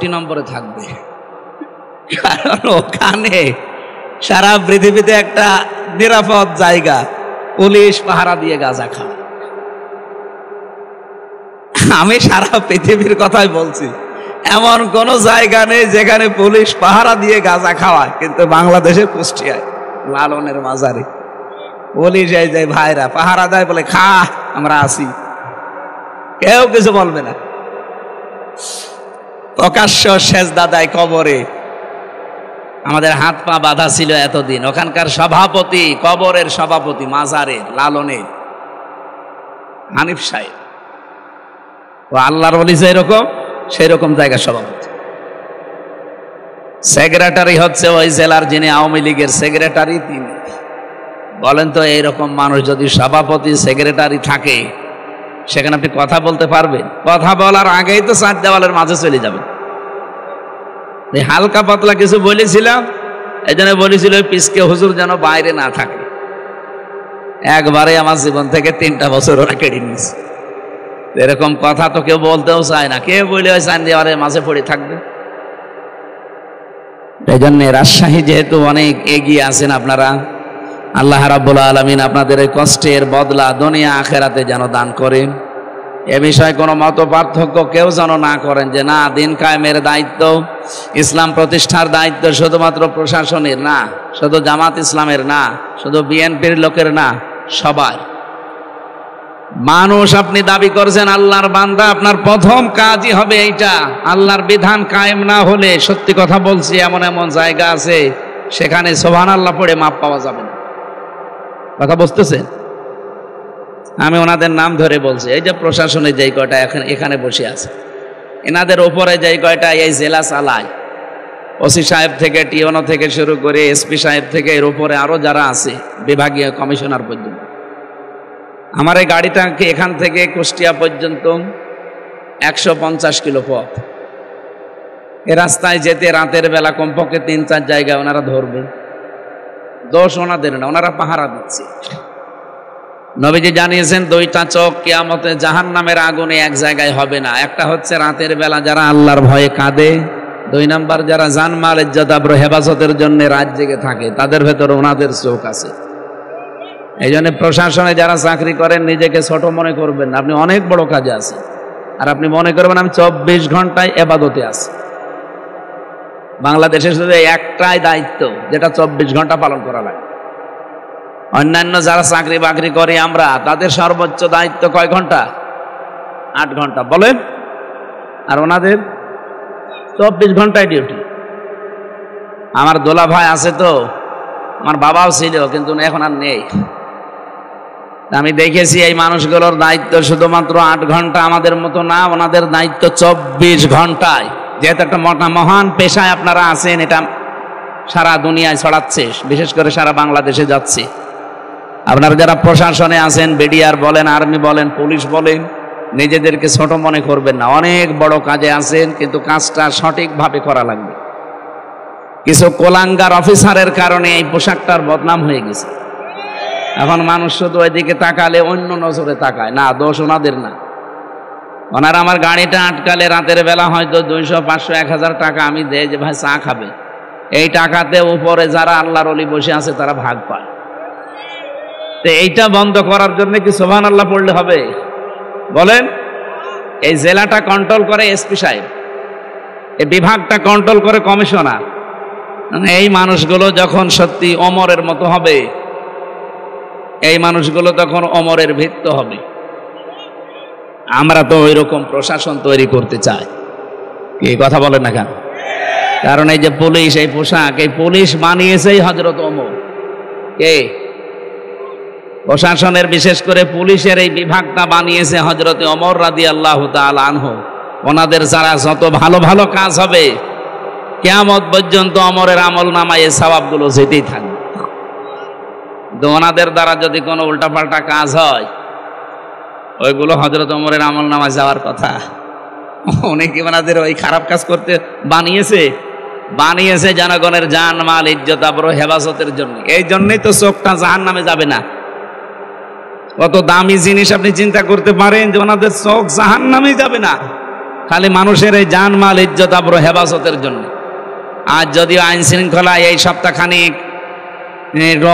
65 নম্বরে থাকবে, কারণ ওখানে সারা পৃথিবীতে একটা নিরাপদ জায়গা, পুলিশ পাহারা দিয়ে গাঁজা খায়। আমি সারা পৃথিবীর কথাই বলছি, এমন কোন জায়গা নেই যেখানে পুলিশ পাহারা দিয়ে গাঁজা খাওয়ায়, কিন্তু বাংলাদেশের কুষ্টিয়ায় লালনের মাজারে পুলিশ এই যে ভাইরা পাহারা দেয়, বলে খা আমরা আসি, কেউ কিছু বলবে না। প্রকাশ্য সেজদা দেয় কবরে। আমাদের হাত পা বাঁধা ছিল এতদিন, ওখানকার সভাপতি, কবরের সভাপতি মাজারের লালনের হানিফ সাহেব, ও আল্লাহর ওলি যেরকম সেই রকম জায়গার সভাপতি। সেক্রেটারি হচ্ছে ওই জেলার, যিনি আওয়ামী লীগের সেক্রেটারি তিনি। বলেন তো, এইরকম মানুষ যদি সভাপতি সেক্রেটারি থাকে, সেখানে আপনি কথা বলতে পারবেন? কথা বলার আগেই তো 4 দেওয়ালের মাঝে চলে যাবেন। হালকা পাতলা কিছু বলেছিলাম, এই জন্য বলেছিল পিসকে হুজুর যেন বাইরে না থাকে। একবারে আমার জীবন থেকে 3টা বছর ওরা কেড়ে নিয়েছে। এরকম কথা তো কেউ বলতেও চায় না, কেউ বলে ওই 4 দেওয়ালের মাঝে পড়ে থাকবে। এই জন্য রাজশাহী যেহেতু অনেক এগিয়ে আছেন আপনারা, আল্লাহ রাব্বুল আলামিন আপনাদের এই কষ্টের বদলা দুনিয়া আখেরাতে যেন দান করেন। এ বিষয়ে কোনো মত পার্থক্য কেউ যেন না করেন যে না, দিন কায়েমের দায়িত্ব, ইসলাম প্রতিষ্ঠার দায়িত্ব শুধুমাত্র প্রশাসনের না, শুধু জামাত ইসলামের না, শুধু বিএনপির লোকের না, সবার। মানুষ আপনি দাবি করছেন আল্লাহর বান্দা, আপনার প্রথম কাজই হবে এইটা। আল্লাহর বিধান কায়েম না হলে, সত্যি কথা বলছি, এমন এমন জায়গা আছে সেখানে সুবহানাল্লাহ পড়ে মাপ পাওয়া যাবে না। কথা বুঝতেছেন? আমি ওনাদের নাম ধরে বলছি। এই যে প্রশাসনে যেই কয়টা এখানে বসে আছে, এনাদের উপরে যেই কয়টা এই জেলা চালায়, ওসি সাহেব থেকে টিওনো থেকে শুরু করে এসপি সাহেব থেকে এর উপরে আরো যারা আছে, বিভাগীয় কমিশনার পর্যন্ত, আমার এই গাড়িটাকে এখান থেকে কুষ্টিয়া পর্যন্ত 150 কিলো পথ। এ রাস্তায় যেতে রাতের বেলা কমপক্ষে 3-4 জায়গায় ওনারা ধরবেন। দোষ ওনাদের না, ওনারা পাহারা দিচ্ছে। নবীজি জানিয়েছেন 2টা চোখ কিয়ামতে জাহান্নামের আগুনে এক জায়গায় হবে না। একটা হচ্ছে রাতের বেলা যারা আল্লাহর ভয়ে কাঁদে, 2 নাম্বার যারা জানমাল ইজ্জত আবরু হেফাজতের জন্য রাত জেগে থাকে, তাদের ভেতর ওনাদের চোখ আছে। এই জন্য প্রশাসনে যারা চাকরি করেন নিজেকে ছোট মনে করবেন না, আপনি অনেক বড় কাজে আছেন। আর আপনি মনে করবেন আমি 24 ঘন্টায় ইবাদতে আছি। বাংলাদেশে শুধু একটাই দায়িত্ব যেটা 24 ঘন্টা পালন করা লাগে। অন্যান্য যারা চাকরি বাকরি করে আমরা, তাদের সর্বোচ্চ দায়িত্ব কয় ঘন্টা? 8 ঘন্টা বলেন। আর ওনাদের 24 ঘন্টায় ডিউটি। আমার দোলা ভাই আছে তো, আমার বাবাও ছিল, কিন্তু এখন আর নেই। আমি দেখেছি এই মানুষগুলোর দায়িত্ব শুধুমাত্র 8 ঘন্টা, আমাদের মতো না। ওনাদের দায়িত্ব 24 ঘন্টায়। যেহেতু একটা মহান পেশায় আপনারা আছেন, এটা সারা দুনিয়ায় ছড়াচ্ছে, বিশেষ করে সারা বাংলাদেশে যাচ্ছে। আপনারা যারা প্রশাসনে আছেন, বিডিআর বলেন, আর্মি বলেন, পুলিশ বলেন, নিজেদেরকে ছোট মনে করবেন না। অনেক বড় কাজে আছেন, কিন্তু কাজটা সঠিকভাবে করা লাগবে। কিছু কোলাঙ্গার অফিসারের কারণে এই পোশাকটার বদনাম হয়ে গেছে। এখন মানুষ শুধু ওইদিকে তাকালে অন্য নজরে তাকায়। না, দোষ ওনাদের না। ওনারা আমার গাড়িটা আটকালে রাতের বেলা হয়তো 200, 500, 1000 টাকা আমি দেয় যে ভাই চা খাবে। এই টাকাতে উপরে যারা আল্লাহর ওলি বসে আছে তারা ভাগ পায়। তো এইটা বন্ধ করার জন্য কি সুবহানাল্লাহ পড়লে হবে? বলেন। এই জেলাটা কন্ট্রোল করে এসপি সাহেব, এই বিভাগটা কন্ট্রোল করে কমিশনার। এই মানুষগুলো যখন সত্যি ওমরের মতো হবে, এই মানুষগুলো তখন ওমরের ভিত্ত হবে। আমরা তো ওই রকম প্রশাসন তৈরি করতে চাই। কি কথা বলেন না কেন? কারণ এই যে পুলিশ, এই পোশাক, এই পুলিশ বানিয়েছেই হযরত ওমর। কে? প্রশাসনের, বিশেষ করে পুলিশের এই বিভাগটা বানিয়েছে হযরত ওমর রাদিয়াল্লাহু তাআলা আনহু। ওনাদের যারা যত ভালো ভালো কাজ হবে, কিয়ামত পর্যন্ত ওমরের আমল নামায় এই সওয়াবগুলো যেতেই থাকবে। তো ওনাদের দ্বারা যদি কোনো উল্টাপাল্টা কাজ হয়, ওইগুলো হযরত ওমরের আমল নামায় যাওয়ার কথা। উনি কি ওনাদের ওই খারাপ কাজ করতে বানিয়েছে জনগণের জান মাল ইজ্জত আবরু হেফাজতের জন্য। এই জন্যই তো চোখটা জাহান্নামে যাবে না। কত দামি জিনিস আপনি চিন্তা করতে পারেন যে ওনাদের চোখ জাহান্নামে যাবে না। খালি মানুষের এই জানমাল ইজ্জত আবরু হেফাজতের জন্য। আজ যদিও আইন শৃঙ্খলা এই সপ্তাহখানিক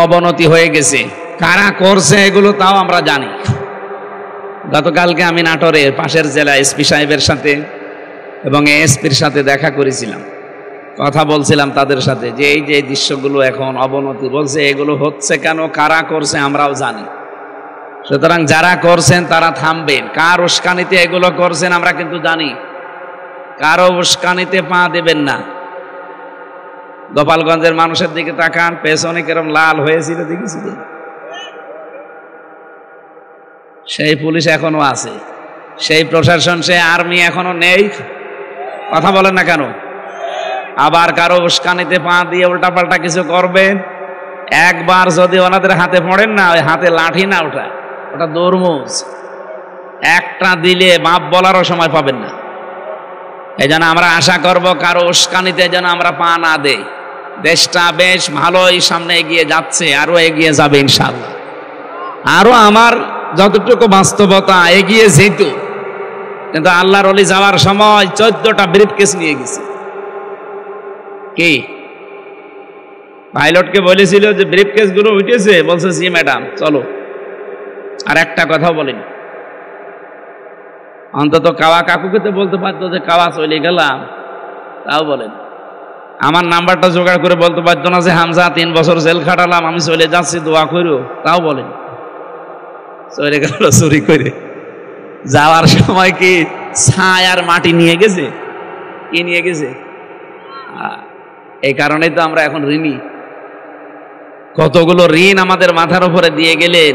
অবনতি হয়ে গেছে, কারা করছে এগুলো তাও আমরা জানি। গতকালকে আমি নাটোরের পাশের জেলা এসপি সাহেবের সাথে এবং এসপির সাথে দেখা করেছিলাম, কথা বলছিলাম তাদের সাথে যে এই যে দৃশ্যগুলো এখন অবনতি, বলছে এগুলো হচ্ছে কেন, কারা করছে আমরাও জানি। সুতরাং যারা করছেন তারা থামবেন। কার উস্কানিতে এগুলো করছেন আমরা কিন্তু জানি, কারো উস্কানিতে পা দেবেন না। গোপালগঞ্জের মানুষের দিকে তাকান, পেছনে কেরম লাল হয়েছিল দেখেছিলেন? সেই পুলিশ এখনো আছে, সেই প্রশাসন, সেই আর্মি এখনো নেই। কথা বলেন না কেন? আবার কারো উস্কানিতে পা দিয়ে উল্টাপাল্টা কিছু করবেন, একবার যদি ওনাদের হাতে পড়েন না, ওই হাতে লাঠি না ওঠায়, ওটা তরমুজ, একটা দিলে বাপ বলারও সময় পাবেন না। এই জন্য আমরা আশা করব কারো উস্কানিতে যেন আমরা পা না দেই। দেশটা বেশ ভালোই সামনে এগিয়ে যাচ্ছে, আরো এগিয়ে যাবে ইনশাআল্লাহ। আরো আমার যতটুকু বাস্তবতা এগিয়ে যেত, কিন্তু আল্লাহর ওলি যাওয়ার সময় 14টা ব্রিফকেস নিয়ে গেছে। কি পাইলটকে বলেছিল যে ব্রিফকেস গুলো উঠেছে? বলছে জি ম্যাডাম, চলো। আর একটা কথাও বলেনি। অন্তত কাওয়া কাকুকে তো বলতে পারতো যে কাওয়া চলে গেলাম, তাও বলেন। আমার নাম্বারটা জোগাড় করে বলতে পারতো না যে হামজা 3 বছর জেল খাটালাম, আমি চলে যাচ্ছি, দোয়া করো, তাও বলেন। চলে গেল চুরি করে। যাওয়ার সময় কি ছাই আর মাটি নিয়ে গেছে? কি নিয়ে গেছে? এই কারণেই তো আমরা এখন ঋণী। কতগুলো ঋণ আমাদের মাথার উপরে দিয়ে গেলেন।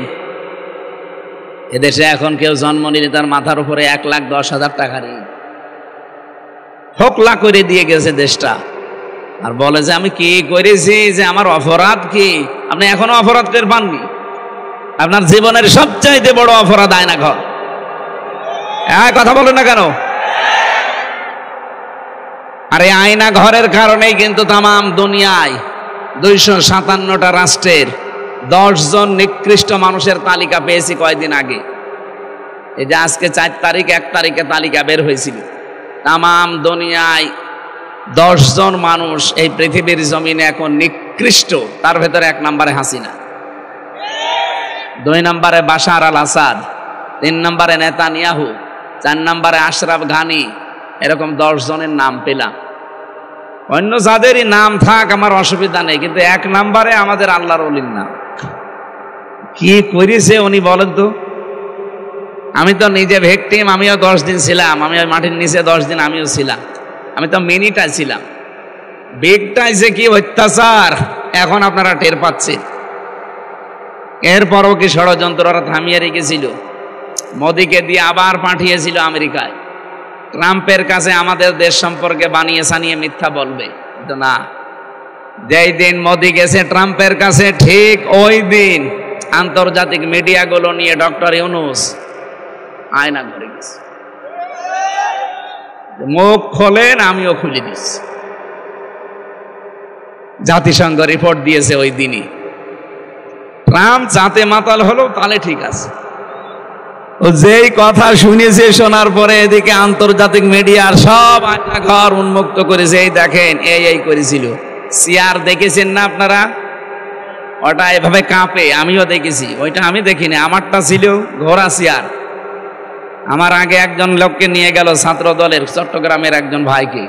এদেশে এখন কেউ জন্ম নিলে তার মাথার উপরে 1,10,000 টাকা ঋণ হোকলা করে দিয়ে গেছে দেশটা। আর বলে যে আমি কি করেছি, যে আমার অপরাধ কি? আপনি এখনো অপরাধ টের পাননি? আপনার জীবনের সবচাইতে বড় অপরাধ আয়না ঘর। কথা বলেন না কেন? আর এই আয়না ঘরের কারণেই কিন্তু তামাম দুনিয়ায় 257টা রাষ্ট্রের 10 জন নিকৃষ্ট মানুষের তালিকা পেয়েছি কয়েকদিন আগে। এই যে আজকে 4 তারিখ, 1 তারিখে তালিকা বের হয়েছিল। তামাম দুনিয়ায় 10 জন মানুষ এই পৃথিবীর জমিনে এখন নিকৃষ্ট। তার ভেতরে 1 নম্বরে হাসিনা, 2 নম্বরে বাশার আল আসাদ, 3 নম্বরে নেতানিয়াহু, 4 নম্বরে আশরাফ ঘানি। এরকম 10 জনের নাম পেলাম। অন্য যাদেরই নাম থাক আমার অসুবিধা নেই, কিন্তু 1 নম্বরে আমাদের আল্লাহর ওলির নাম। কি করেছে উনি বলেন তো? আমি তো নিজে ভিকটিম, আমিও 10 দিন ছিলাম। আমি ওই মাটির নিচে 10 দিন আমিও ছিলাম। আমি তো মিনিটা ছিলাম। বিগটাই যে কি অত্যাচার এখন আপনারা টের পাচ্ছেন। এরপরও কি ষড়যন্ত্র ওরা থামিয়ে রেখেছিল? মোদিকে দিয়ে আবার পাঠিয়েছিল আমেরিকায়। ট্রাম্পের কাছে আমাদের দেশ সম্পর্কে বানিয়ে সানিয়ে মিথ্যা বলবে, কিন্তু না। যেই দিন মোদি গেছে ট্রাম্পের কাছে, ঠিক ওই দিন আন্তর্জাতিক মিডিয়াগুলো নিয়ে ডক্টর ইউনূস আয়না ঘরে গেছে। মুখ খোলেন, আমিও খুলে দিচ্ছি। জাতিসংঘ রিপোর্ট দিয়েছে ওই দিনই। ট্রাম্প যাতে মাতাল হলো তাহলে ঠিক আছে। ও যেই কথা শুনেছে, শোনার পরে এদিকে আন্তর্জাতিক মিডিয়ার সব আয়না ঘর উন্মুক্ত করেছে। এই দেখেন, এই করেছিল। চেয়ার দেখেছেন না আপনারা? ওটা এভাবে কাঁপে, আমিও দেখেছি। ওইটা আমি দেখিনি, আমারটা ছিল ঘোড়া চেয়ার। আমার আগে একজন লোককে নিয়ে গেল, ছাত্র দলের চট্টগ্রামের একজন ভাইকে।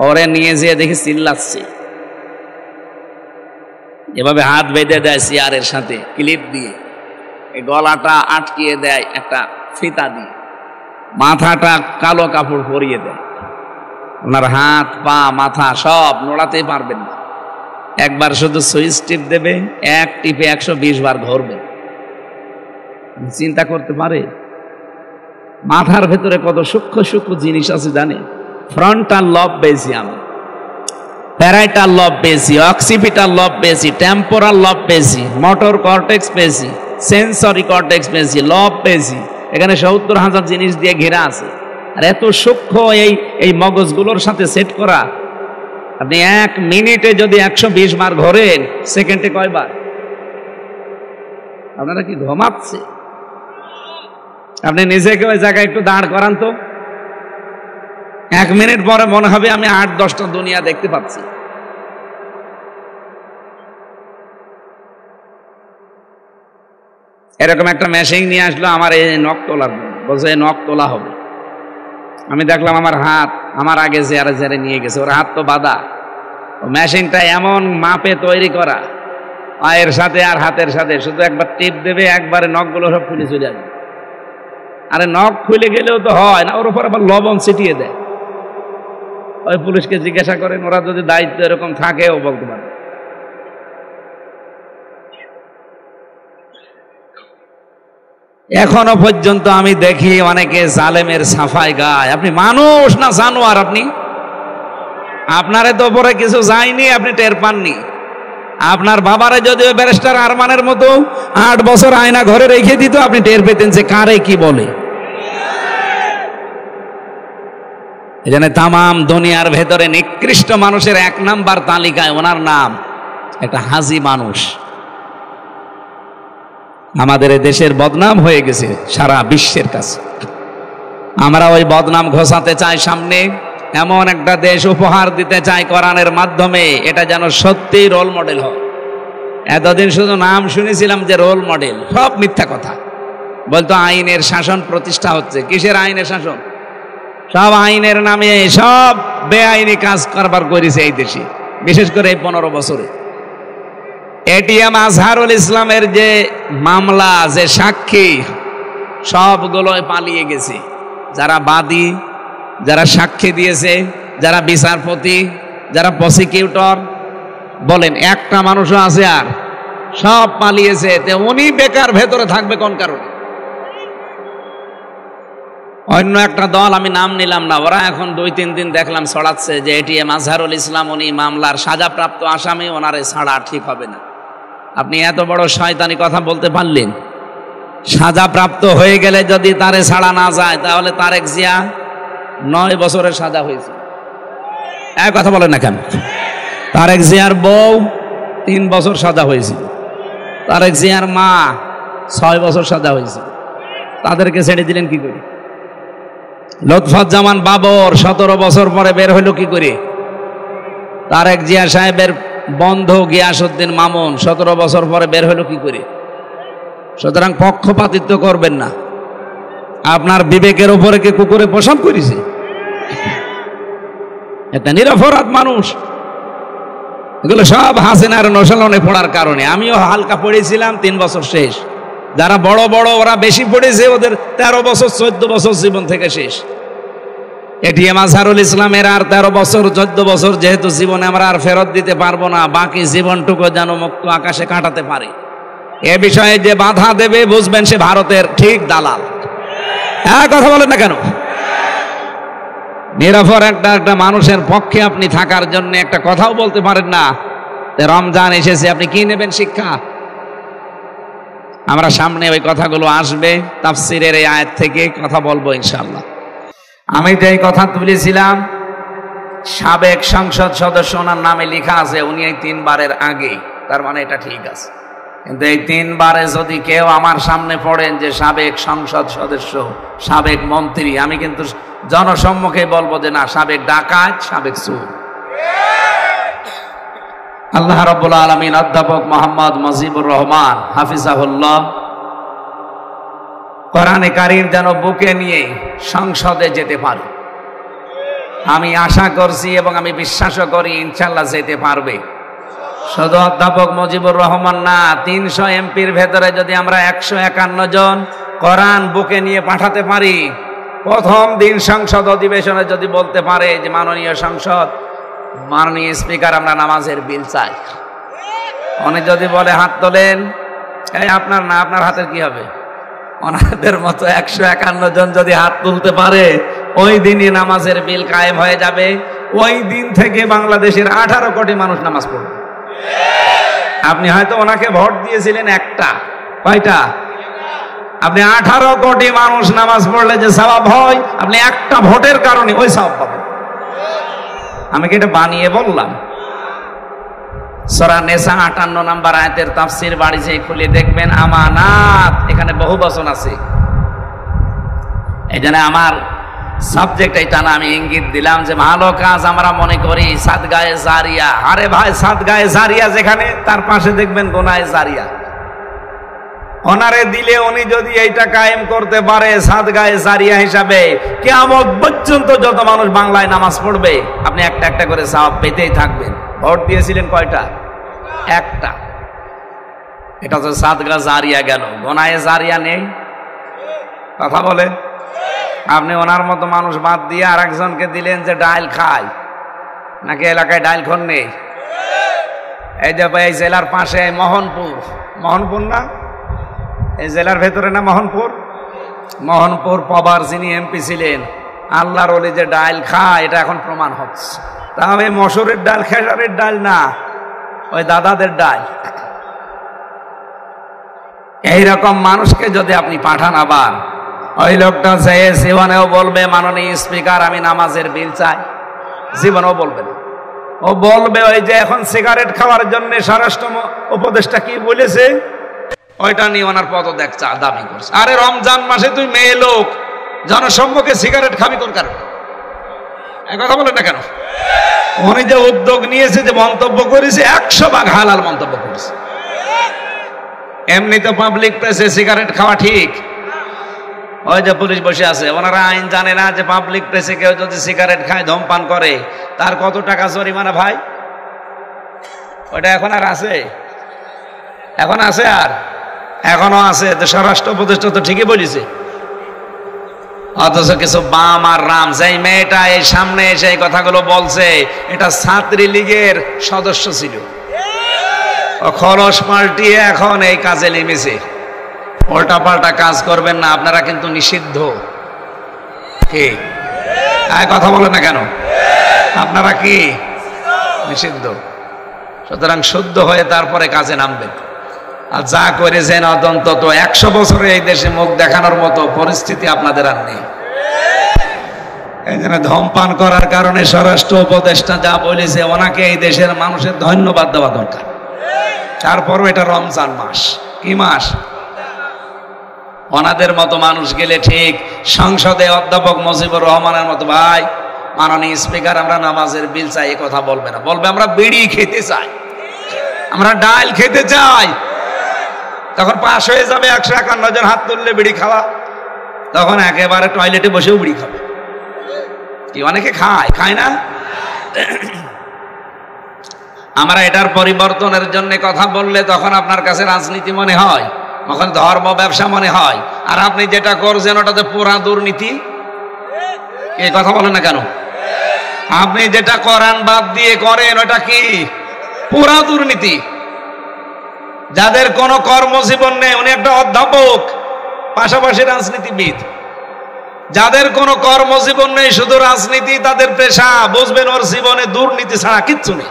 ওরে নিয়ে যেয়ে দেখি চিল্লাচ্ছে, এভাবে হাত বেঁধে দেয় চেয়ারের সাথে ক্লিপ দিয়ে, গলাটা আটকিয়ে দেয় একটা ফিতা দিয়ে, মাথাটা কালো কাপড় পরিয়ে দেয়। ওনার হাত পা মাথা সব নড়াতেই পারবেন না। একবার শুধু সুইচ টিপ দেবে, 1 টিপে 120 বার ঘুরবে। চিন্তা করতে পারে মাথার ভেতরে কত সূক্ষ্ম সূক্ষ্ম জিনিস আছে জানে? ফ্রন্টাল লব পেয়েছি আমি, প্যারাইটাল লব পেয়েছি, অক্সিপিটাল লব পেয়েছি, টেম্পোরাল লব পেয়েছি, মোটর কর্টেক্স পেয়েছি, সেন্সরি কর্টেক্স পেয়েছি, লব পেয়েছি। এখানে 70,000 জিনিস দিয়ে ঘেরা আছে। আর এত সূক্ষ্ম এই মগজগুলোর সাথে সেট করা। আপনি 1 মিনিটে যদি 120 বার ঘোরেন, সেকেন্ডে কয়বার? আপনারা কি ঘুমাচ্ছে? আপনি নিজেকে ওই জায়গায় একটু দাঁড় করান তো। 1 মিনিট পরে মনে হবে আমি 8-10টা দুনিয়া দেখতে পাচ্ছি। এরকম একটা মেশিন নিয়ে আসলো আমার এই নখ তোলার, বলছে নখ তোলা হবে। আমি দেখলাম আমার হাত আমার আগে জেরে নিয়ে গেছে, ওর হাত তো বাঁধা। মেশিনটা এমন মাপে তৈরি করা, পায়ের সাথে আর হাতের সাথে, শুধু একবার টিপ দেবে, একবারে নখগুলো সব খুলে চলে যাবে। আরে নখ খুলে গেলেও তো হয় না, ওর উপর আবার লবণ ছিটিয়ে দেয়। ওই পুলিশকে জিজ্ঞাসা করেন, ওরা যদি দায়িত্ব এরকম থাকে ও বলতে পারে। এখনো পর্যন্ত আমি দেখি অনেকে জালেমের সাফাই গায়। আপনি মানুষ না জানোয়ার? আপনি আপনারে তো পরে কিছু যায়নি, আপনি টের পাননি। আপনার বাবারে যদি ব্যারিস্টার আরমানের মতো 8 বছর আয়না ঘরে রেখে দিত, আপনি টের পেতেন যে কারে কি বলে। এজন্য তামাম দুনিয়ার ভেতরে নিকৃষ্ট মানুষের 1 নাম্বার তালিকায় ওনার নাম, একটা হাজি মানুষ। আমাদের দেশের বদনাম হয়ে গেছে সারা বিশ্বের কাছে। আমরা ওই বদনাম ঘোষাতে চাই সামনে, এমন একটা দেশ উপহার দিতে চাই কোরআনের মাধ্যমে, এটা যেন সত্যি রোল মডেল হয়। এতদিন শুধু নাম শুনেছিলাম যে রোল মডেল, সব মিথ্যা কথা। বলতো আইনের শাসন প্রতিষ্ঠা হচ্ছে, কিসের আইনের শাসন? সব আইনের নামে সব বেআইনি কাজ কারবার করেছে এই দেশে, বিশেষ করে এই 15 বছরে। এটিএম আজহারুল ইসলামের যে মামলা, যে সাক্ষী, সবগুলোই পালিয়ে গেছে। যারা বাদী, যারা সাক্ষী দিয়েছে, যারা বিচারপতি, যারা প্রসিকিউটর, বলেন একটা মানুষও আছে? আর সব পালিয়েছে। উনি বেকার ভেতরে থাকবে কোন কারণে? অন্য একটা দল, আমি নাম নিলাম না, ওরা এখন 2-3 দিন দেখলাম ছড়াচ্ছে যে এটিএম আজহারুল ইসলাম উনি মামলার সাজাপ্রাপ্ত আসামি, ওনারে ছাড়া ঠিক হবে না। আপনি এত বড় শয়তানি কথা বলতে পারলেন? সাজাপ্রাপ্ত হয়ে গেলে যদি তারে ছাড়া না যায়, তাহলে তারেক জিয়া 9 বছরের সাজা হয়েছে। এক কথা বলেন না কেন? তারেক জিয়ার বউ 3 বছর সাজা হয়েছিল, তারেক জিয়ার মা 6 বছর সাজা হয়েছিল। তাদেরকে ছেড়ে দিলেন কি করে? লুৎফুজ্জামান বাবর 17 বছর পরে বের হইল কি করে? তারেক জিয়া সাহেবের বন্ধু গিয়াসউদ্দিন মামুন 17 বছর পরে বের হইল কি করে? সুতরাং পক্ষপাতিত্ব করবেন না। আপনার বিবেকের উপরে কি কুকুরে প্রসাব করেছে? এটা নিরপরাধ মানুষ। এগুলো সব হাসিনার নশালনে পড়ার কারণে। আমিও হালকা পড়েছিলাম, 3 বছর শেষ। যারা বড় বড় ওরা বেশি পড়েছে, ওদের 13 বছর 14 বছর জীবন থেকে শেষ। এটিএম আজহারুল ইসলামের আর 13 বছর 14 বছর যেহেতু জীবনে আমরা আর ফেরত দিতে পারবো না, বাকি জীবনটুকু যেন মুক্ত আকাশে কাটাতে পারে। এ বিষয়ে যে বাধা দেবে, বুঝবেন সে ভারতের ঠিক দালাল। হ্যাঁ, কথা বলেন না কেন? নিরপর একটা মানুষের পক্ষে আপনি থাকার জন্য একটা কথাও বলতে পারেন না। রমজান এসেছে, আপনি কি নেবেন শিক্ষা? আমরা সামনে ওই কথাগুলো আসবে, তাফসিরের এই আয়াত থেকে কথা বলবো ইনশাআল্লাহ। আমি যে কথা তুলেছিলাম, সাবেক সংসদ সদস্য ওনার নামে লেখা আছে, উনি এই 3 বারের আগে, তার মানে এটা ঠিক আছে। কিন্তু এই 3 বারে যদি কেউ আমার সামনে পড়েন যে সাবেক সংসদ সদস্য, সাবেক মন্ত্রী, আমি কিন্তু জনসম্মুখে বলবো যে না, সাবেক ডাকাত, সাবেক চোর। আল্লাহ রাব্বুল আলামিন অধ্যাপক মোহাম্মদ মুজিবুর রহমান হাফিজাহুল্লাহ কোরআনে কারীম যেন বুকে নিয়ে সংসদে যেতে পারে। আমি আশা করছি এবং আমি বিশ্বাসও করি ইনশাআল্লাহ যেতে পারবে। শুধু অধ্যাপক মুজিবুর রহমান না, 300 এমপির ভেতরে যদি আমরা 151 জন কোরআন বুকে নিয়ে পাঠাতে পারি, প্রথম দিন সংসদ অধিবেশনে যদি বলতে পারে যে মাননীয় সংসদ, মাননীয় স্পিকার, আমরা নামাজের বিল চাই, উনি যদি বলে হাত তোলেন, এই আপনার না, আপনার হাতের কি হবে? ওনাদের মতো 151 জন যদি হাত তুলতে পারে, ওই দিনই নামাজের বিল কায়েম হয়ে যাবে। ওই দিন থেকে বাংলাদেশের 18 কোটি মানুষ নামাজ পড়বে। আপনি হয়তো ওনাকে ভোট দিয়েছিলেন একটা, কয়টা? আপনি 18 কোটি মানুষ নামাজ পড়লে যে সওয়াব হয়, আপনি একটা ভোটের কারণে ওই সওয়াব পাবেন। আমি কি এটা বানিয়ে বললাম? সূরা নিসা 58 নম্বর আয়াতের তাফসীর বাড়ি যেয়ে খুলে দেখবেন, আমানাত, এখানে বহু বচন আছে। এই জন্য আমার সাবজেক্ট এটা না, আমি ইঙ্গিত দিলাম যে ভালো কাজ আমরা মনে করি সাদগায়ে জারিয়া। আরে ভাই, সাদগায়ে জারিয়া যেখানে, তার পাশে দেখবেন গুনাহে জারিয়া। ওনারে দিলে উনি যদি এইটা কায়েম করতে পারে সাদগায়ে জারিয়া হিসাবে, কিয়ামত পর্যন্ত যত মানুষ বাংলায় নামাজ পড়বে আপনি একটা একটা করে সওয়াব পেতেই থাকবেন। ভোট দিয়েছিলেন কয়টা? একটা। এটা তো সাদগা জারিয়া গেল, গুনাহে জারিয়া নেই। কথা বলে, আপনি ওনার মতো মানুষ বাদ দিয়ে আর একজনকে দিলেন যে ডাইল খায়, নাকি এলাকায় ডাইল খন নেই? এই যে এই জেলার পাশে মোহনপুর, মোহনপুর না, এই জেলার ভেতরে না মোহনপুর, মোহনপুর পবার যিনি এমপি ছিলেন, আল্লাহর ওলি যে ডাইল খায় এটা এখন প্রমাণ হচ্ছে। তবে মসুরের ডাল, খেসারের ডাল না, ওই দাদাদের ডাল। এইরকম মানুষকে যদি আপনি পাঠান, আবার ওই লোকটা যে জীবনেও বলবে মাননীয় স্পিকার আমি নামাজের বিল চাই, জীবনেও বলবে না। ও বলবে ওই যে এখন সিগারেট খাওয়ার জন্য স্বরাষ্ট্র উপদেষ্টা কি বলেছে ওইটা নিয়ে ওনার পদত্যাগ দাবি করছে। আরে রমজান মাসে তুই মেয়ে লোক জনসম্মুখে সিগারেট খাবি কোন কারণে? কথা বলেন না কেন? উনি যে উদ্যোগ নিয়েছে, যে মন্তব্য করেছে, 100 ভাগ হালাল মন্তব্য করেছে। এমনি তো পাবলিক প্লেসে সিগারেট খাওয়া ঠিক। ওই যে পুলিশ বসে আছে, ওনারা আইন জানে না যে পাবলিক প্লেসে কেউ যদি সিগারেট খায়, ধূমপান করে, তার কত টাকা জরিমানা ভাই? ওটা এখন আর আছে? এখন আছে? আর এখনো আছে? তো স্বরাষ্ট্র উপদেষ্টা তো ঠিকই বলেছে। অথচ কিছু বাম আর রাম, যেই মেয়েটা এই সামনে এসে এই কথাগুলো বলছে, এটা ছাত্রী লীগের সদস্য ছিল, ও খরচ পাল্টিয়ে এখন এই কাজে নেমেছে। উল্টা পাল্টা কাজ করবেন না, আপনারা কিন্তু নিষিদ্ধ। কি কথা বলেন না কেন? আপনারা কি নিষিদ্ধ? সুতরাং শুদ্ধ হয়ে তারপরে কাজে নামবেন। আর যা করেছেন অন্তত 100 বছরে এই দেশে মুখ দেখানোর মতো পরিস্থিতি আপনাদের আর নেই। এই জন্য ধূমপান করার কারণে স্বরাষ্ট্র উপদেষ্টা যা বলেছে, ওনাকে এই দেশের মানুষের ধন্যবাদ দেওয়া দরকার। তারপরও এটা রমজান মাস, কি মাস? ওনাদের মতো মানুষ গেলে ঠিক সংসদে অধ্যাপক মুজিবুর রহমানের মতো, ভাই মাননীয় স্পিকার আমরা নামাজের বিল চাই, এ কথা বলবে না। বলবে আমরা বিড়ি খেতে চাই, আমরা ডাল খেতে চাই। তখন পাশ হয়ে যাবে 151 জন হাত তুললে বিড়ি খাওয়া, তখন একেবারে টয়লেটে বসেও বিড়ি খাবে। কি অনেকে খায়, খায় না? আমরা এটার পরিবর্তনের জন্য কথা বললে তখন আপনার কাছে রাজনীতি মনে হয়, তখন ধর্ম ব্যবসা মনে হয়। আর আপনি যেটা করছেন ওটাতে পুরা দুর্নীতি। এই কথা বলেন না কেন? আপনি যেটা করান বাদ দিয়ে করেন ওটা কি? পুরা দুর্নীতি। যাদের কোনো কর্মজীবন নেই, উনি একটা অধ্যাপক, পাশাপাশি রাজনীতিবিদ। যাদের কোনো কর্মজীবন নেই, শুধু রাজনীতি তাদের পেশা, বুঝবেন ওর জীবনে দুর্নীতি ছাড়া কিচ্ছু নেই।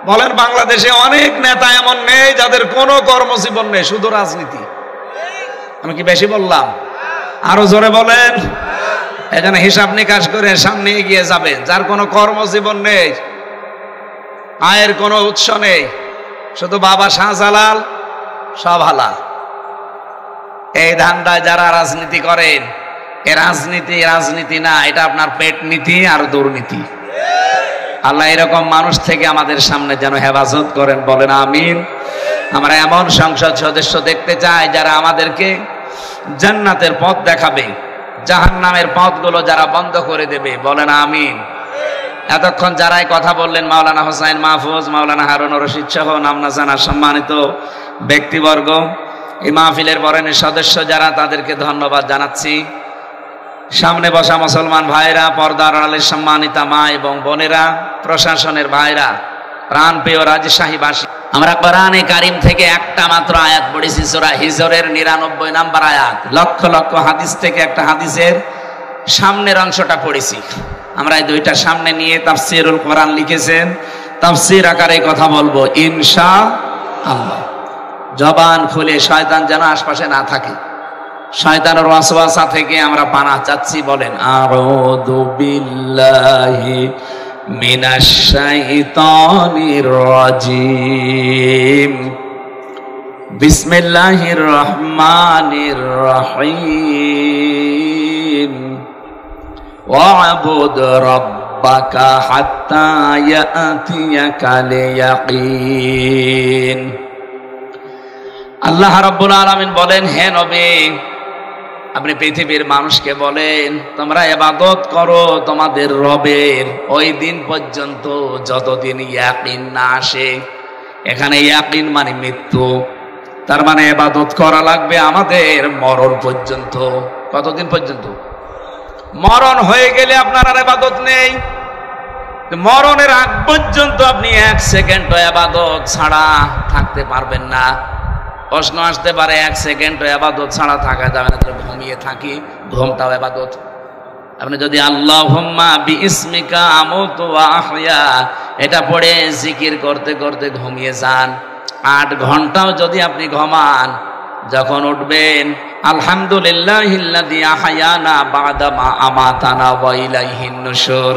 বলেন বাংলাদেশে অনেক নেতা এমন নেই যাদের কোনো কর্মজীবন নেই, শুধু রাজনীতি। আমি কি বেশি বললাম? আরো জোরে বলেন। এখানে হিসাব নিকাশ করে সামনে এগিয়ে যাবেন। যার কোনো কর্মজীবন নেই, আয়ের কোনো উৎস নেই, শুধু বাবা শাহজালাল সব হালাল, এই ধান্দায় যারা রাজনীতি করেন, এ রাজনীতি না, এটা আপনার পেট নীতি আর দুর্নীতি। আল্লাহ এরকম মানুষ থেকে আমাদের সামনে যেন হেফাজত করেন, বলেন আমিন। আমরা এমন সংসদ সদস্য দেখতে চাই যারা আমাদেরকে জান্নাতের পথ দেখাবে, জাহান্নামের পথগুলো যারা বন্ধ করে দেবে, বলেন আমিন। এতক্ষণ যারাই কথা বললেন, মাওলানা হোসাইন মাহফুজ, মাওলানা হারুন রশিদ সহ নাম না জানা সম্মানিত ব্যক্তিবর্গ, এই মাহফিলের বরেণ্য সদস্য যারা, তাদেরকে ধন্যবাদ জানাচ্ছি। সামনে বসা মুসলমান ভাইরা, পর্দার আড়ালের সম্মানিতা মা এবং বোনেরা, প্রশাসনের ভাইরা, প্রাণপ্রিয় রাজশাহীবাসী, আমরা কোরআনে কারিম থেকে একটা মাত্র আয়াত পড়েছি, সূরা হিজরের 99 নম্বর আয়াত। লক্ষ লক্ষ হাদিস থেকে একটা হাদিসের সামনের অংশটা পড়েছি। আমরা এই দুইটা সামনে নিয়ে তাফসীরুল কোরআন লিখেছেন, তাফসীর আকারে কথা বলবো ইনশাআল্লাহ। জবান খুলে, শয়তান যেন আশপাশে না থাকে, শয়তানের ওয়াসওয়াসা থেকে আমরা পানাহ চাচ্ছি। বলেন আউযু বিল্লাহি মিনাশ শাইতানির রাজিম, বিসমিল্লাহির রহমানির রহিম। ওয়াবুদ রাব্বাকা হাত্তা ইয়াতিয়াকাল ইয়াকিন। আল্লাহ রাব্বুল আলামিন বলেন, হে নবী, আপনি পৃথিবীর মানুষকে বলেন তোমরা ইবাদত করো তোমাদের রবের ওই দিন পর্যন্ত যতদিন ইয়াকিন না আসে। এখানে ইয়াকিন মানে মৃত্যু, তার মানে ইবাদত করা লাগবে আমাদের মরণ পর্যন্ত। কতদিন পর্যন্ত? মরণ হয়ে গেলে আপনার আর ইবাদত নেই। মরণের আগ পর্যন্ত আপনি এক সেকেন্ড ইবাদত ছাড়া থাকতে পারবেন না। প্রশ্ন আসতে পারে, এক সেকেন্ড ইবাদত ছাড়া থাকা যাবে না, ঘুমিয়ে থাকি, ঘুমটাও ইবাদত। আপনি যদি আল্লাহুম্মা বিইসমিকা আমুতু ওয়া আহইয়া এটা পড়ে জিকির করতে করতে ঘুমিয়ে যান, 8 ঘন্টাও যদি আপনি ঘুমান, যখন উঠবেন আলহামদুলিল্লাহিল্লাযী আহয়ানা বা'দা মা আমাতানা ওয়া ইলাইহিন নুশুর,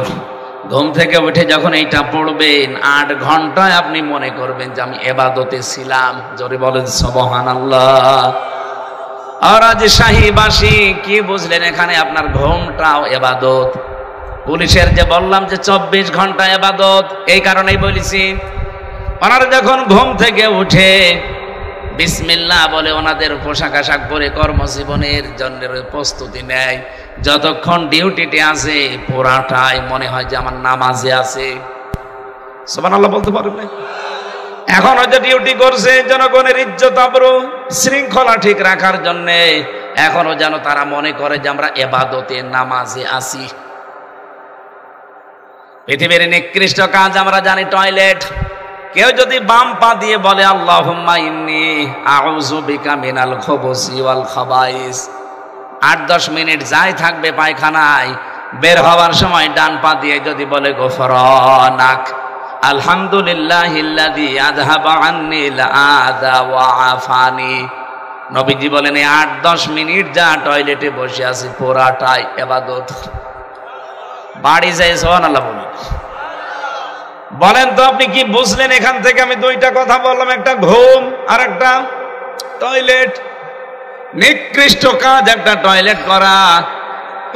ঘুম থেকে উঠে যখন এইটা পড়বেন 8 ঘন্টায় আপনি মনে করবেন যে আমি ইবাদতে ছিলাম। জোরে বলেন সুবহানাল্লাহ। আর আজ শাহীবাসী কি বুঝলেন? এখানে আপনার ঘুমটাও ইবাদত। পুলিশের যে বললাম যে 24 ঘন্টা ইবাদত, এই কারণেই বলেছি ওনারা যখন ঘুম থেকে উঠে বিসমিল্লাহ বলে ওনাদের পোশাক আশাক পরে কর্মজীবনের জন্য প্রস্তুতি নেয়, যতক্ষণ ডিউটিতে আছে পুরাটাই মনে হয় যে আমার নামাজে আছে। সুবহানাল্লাহ বলতে পারবেন না? এখন হয়তো ডিউটি করছে জনগণের ইজ্জত আবরু শৃঙ্খলা ঠিক রাখার জন্য, এখনো যেন তারা মনে করে যে আমরা ইবাদতে নামাজে আছি। পৃথিবীর নিকৃষ্ট কাজ আমরা জানি টয়লেট। কেউ যদি বাম পা দিয়ে বলে আল্লাহুম্মা ইন্নী আউযু বিকা মিনাল খুবুসি ওয়াল খাবাইস, 8-10 মিনিট যাই থাকবে পায়খানায়, বের হওয়ার সময় ডান পা দিয়ে যদি বলে গফরানাক আলহামদুলিল্লাহিল্লাযী আযহাবা আন্নিল আযা ওয়া আফানি, নবীজি বলেন 8-10 মিনিট যা টয়লেটে বসে আছি পুরাটাই ইবাদত। বাড়ি যাই সুবহানাল্লাহ বলেন। বলেন তো আপনি কি বুঝলেন এখান থেকে? আমি 2টা কথা বললাম, একটা ঘুম আর একটা টয়লেট। নিকৃষ্ট কাজ একটা টয়লেট করা।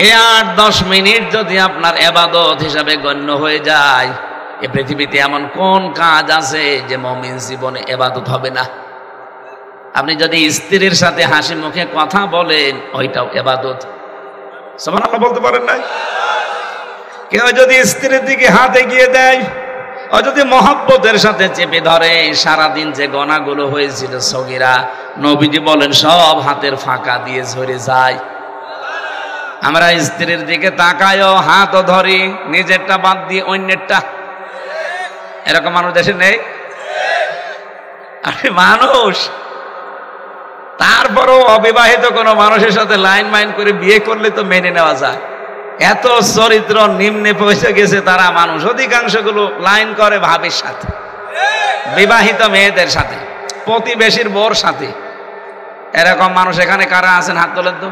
এই 8-10 মিনিট যদি আপনার ইবাদত হিসাবে গণ্য হয়ে যায়, এই পৃথিবীতে এমন কোন কাজ আছে যে মুমিন জীবনে ইবাদত হবে না? আপনি যদি স্ত্রীর সাথে হাসি মুখে কথা বলেন, ওইটাও ইবাদত। সুবহানাল্লাহ বলতে পারেন না? কেউ যদি স্ত্রীর দিকে হাত এগিয়ে দেয়, ও যদি মহব্বতের সাথে চেপে ধরে, সারাদিন যে গনাগুলো হয়েছিল সগীরা, নবীজি বলেন সব হাতের ফাঁকা দিয়ে ঝরে যায়। আমরা স্ত্রীর দিকে তাকায়ও, হাতও ধরি, নিজেরটা বাদ দিয়ে অন্যেরটা। এরকম মানুষ দেশে নেই? আরে মানুষ, তারপরও অবিবাহিত কোনো মানুষের সাথে লাইন মাইন করে বিয়ে করলে তো মেনে নেওয়া যায়। এত চরিত্র নিম্নে পৌঁছে গেছে তারা মানুষ, অধিকাংশগুলো লাইন করে ভাবির সাথে, বিবাহিত মেয়েদের সাথে, প্রতিবেশীর বউর সাথে। এরকম মানুষ এখানে কারা আছেন? হাত তোলেন তো।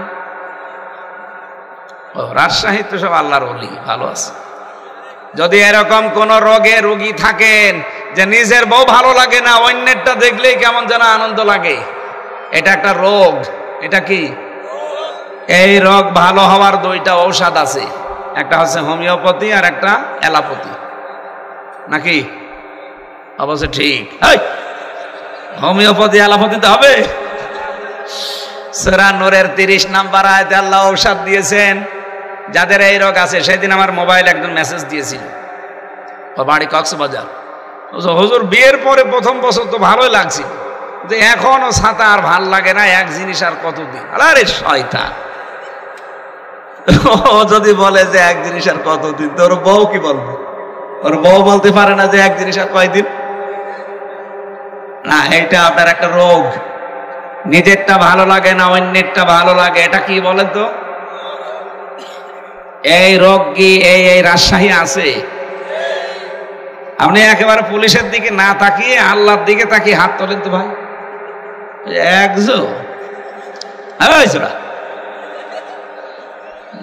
ও রাজশাহী তো সব আল্লাহর ওলি, ভালো আছে। যদি এরকম কোন রোগে রোগী থাকেন যে নিজের বউ ভালো লাগে না, অন্যেরটা দেখলেই কেমন যেন আনন্দ লাগে, এটা একটা রোগ। এটা কি? এই রোগ ভালো হওয়ার 2টা ঔষধ আছে, একটা হচ্ছে হোমিওপ্যাথি আর একটা অ্যালোপ্যাথি, নাকি? অবশ্য ঠিক। হোমিওপ্যাথি অ্যালোপ্যাথিতে হবে? সূরা নূরের 30 নম্বর আয়াতে আল্লাহ ঔষধ দিয়েছেন যাদের এই রোগ আছে। সেদিন আমার মোবাইল একজন মেসেজ দিয়েছিল, ও বাড়ি কক্সবাজার। হুজুর বিয়ের পরে প্রথম বছর তো ভালোই লাগছিল, যে এখনো ছাতা আর ভাল লাগে না, এক জিনিস আর কতদিন। আরে শয়তান, ও যদি বলে যে এক জিনিস আর কতদিন, তোর বউ কি বলবে? ওর বউ বলতে পারে না যে এক জিনিস আর কয়দিন? না, এটা আপনার একটা রোগ। নিজেরটা ভালো লাগে না, অন্যেরটা ভালো লাগে। এটা কি বলেন তো? এই রোগ কি এই রাজশাহী আছে? আপনি একেবারে পুলিশের দিকে না তাকিয়ে আল্লাহর দিকে তাকিয়ে হাত তোলেন তো ভাই।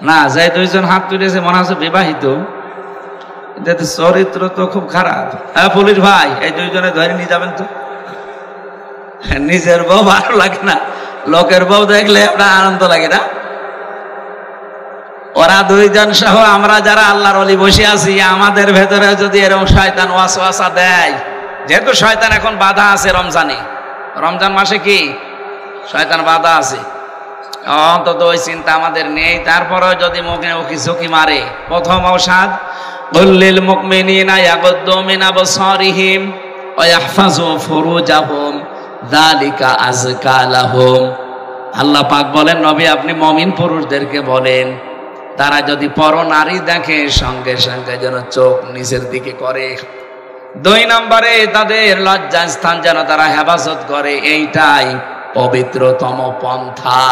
না, যাই 2জন হাত তুলেছে মনে হচ্ছে বিবাহিত, চরিত্র তো খুব খারাপ। হ্যাঁ পুলিশ ভাই, এই 2জনে ধরে নিয়ে যাবেন তো। নিজের বউ ভালো লাগে না, লোকের বউ দেখলে আপনার আনন্দ লাগে না? ওরা দুইজন সহ আমরা যারা আল্লাহর ওলি বসে আছি, আমাদের ভেতরে যদি এরকম শয়তান ওয়াসওয়াসা দেয়, যেহেতু শয়তান এখন বাধা আছে রমজানে, রমজান মাসে কি শয়তান বাধা আছে, অন্তত ওই চিন্তা আমাদের নেই। তারপরেও যদি মুখে উকি ঝুঁকি মারে, প্রথম ঔষধ কুল্লিল মুমিনিনা ইয়াগুদ্দু মিন আবসারিহিম ওয়া ইয়াহফাযু ফুরুজাহুম যালিকা আযকা লাহুম। আল্লাহ পাক বলেন, নবী আপনি মুমিন পুরুষদেরকে বলেন তারা যদি পর নারী দেখে সঙ্গে সঙ্গে যেন চোখ নিচের দিকে করে। 2 নম্বরে তাদের লজ্জা স্থান যেন তারা হেফাজত করে, এইটাই পবিত্রতম পন্থা।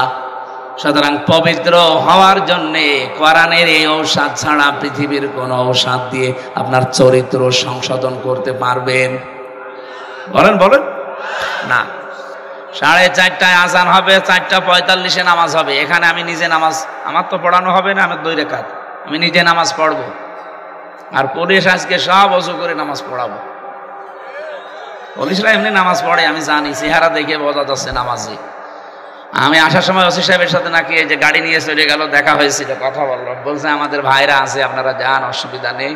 সুতরাং পবিত্র হওয়ার জন্যে কোরআনের এই ঔষধ ছাড়া পৃথিবীর কোন ঔষধ দিয়ে আপনার চরিত্র সংশোধন করতে পারবেন? বলেন বলেন না। 4:30টায় আজান হবে, 4:45-এ নামাজ হবে। এখানে আমি নিজে নামাজ, আমার তো পড়ানো হবে না, আমার 2 রাকাত আমি নিজে নামাজ পড়বো। আর পুলিশ আজকে সব ওযু করে নামাজ পড়াবো। পুলিশরা এমনি নামাজ পড়ে, আমি জানি, চেহারা দেখে বোঝা যাচ্ছে নামাজি। আমি আসার সময় ওসি সাহেবের সাথে নাকি এই যে গাড়ি নিয়ে চলে গেল, দেখা হয়েছিল, কথা বললো, বলছে আমাদের ভাইরা আছে, আপনারা যান, অসুবিধা নেই।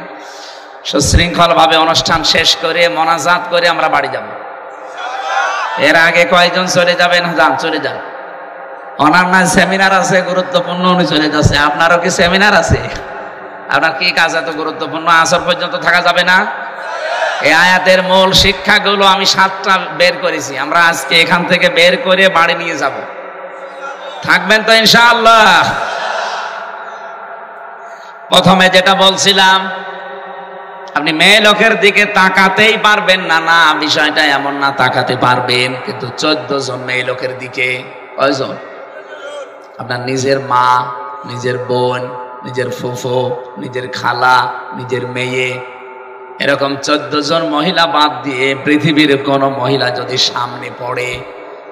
সুশৃঙ্খল ভাবে অনুষ্ঠান শেষ করে মোনাজাত করে আমরা বাড়ি যাব। এর আগে কয়েকজন চলে যাবেন? যান, চলে যান। ওনার না সেমিনার আছে গুরুত্বপূর্ণ, উনি চলে যাচ্ছে। আপনারও কি সেমিনার আছে? আপনার কি কাজ এত গুরুত্বপূর্ণ? আসর পর্যন্ত থাকা যাবে না? এই আয়াতের মূল শিক্ষাগুলো আমি 7টা বের করেছি, আমরা আজকে এখান থেকে বের করে বাড়ি নিয়ে যাব। থাকবেন তো ইনশাআল্লাহ? প্রথমে যেটা বলছিলাম, আপনি মেয়ে লোকের দিকে তাকাতেই পারবেন না। না, বিষয়টা এমন না, তাকাতে পারবেন, কিন্তু 14 জন মেয়ে লোকের দিকে। কয়জন? আপনার নিজের মা, নিজের বোন, নিজের ফুফু, নিজের খালা, নিজের মেয়ে, এরকম 14 জন মহিলা বাদ দিয়ে পৃথিবীর কোন মহিলা যদি সামনে পড়ে,